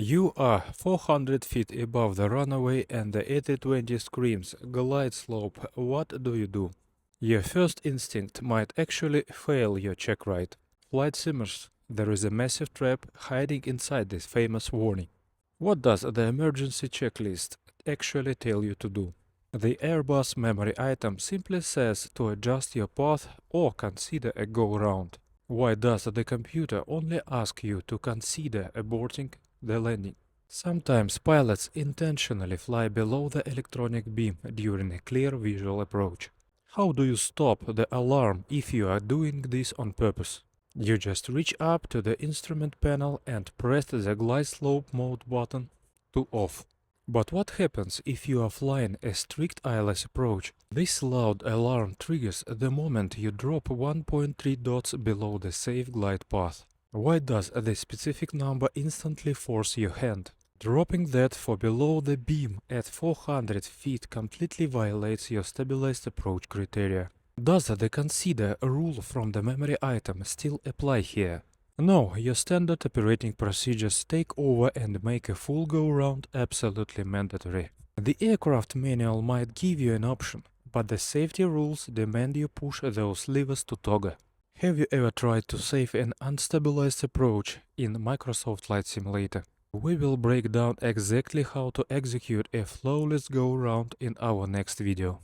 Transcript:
You are 400 feet above the runway and the A320 screams, "Glide slope, what do you do?" Your first instinct might actually fail your checkride. Flight simmers, there is a massive trap hiding inside this famous warning. What does the emergency checklist actually tell you to do? The Airbus memory item simply says to adjust your path or consider a go-round. Why does the computer only ask you to consider aborting the landing? Sometimes pilots intentionally fly below the electronic beam during a clear visual approach. How do you stop the alarm if you are doing this on purpose? You just reach up to the instrument panel and press the Glideslope Mode button to off. But what happens if you are flying a strict ILS approach? This loud alarm triggers the moment you drop 1.3 dots below the safe glide path. Why does this specific number instantly force your hand? Dropping that for below the beam at 400 feet completely violates your stabilized approach criteria. Does the consider rule from the memory item still apply here? No, your standard operating procedures take over and make a full go-round absolutely mandatory. The aircraft manual might give you an option, but the safety rules demand you push those levers to TOGA. Have you ever tried to save an unstabilized approach in Microsoft Flight Simulator? We will break down exactly how to execute a flawless go-round in our next video.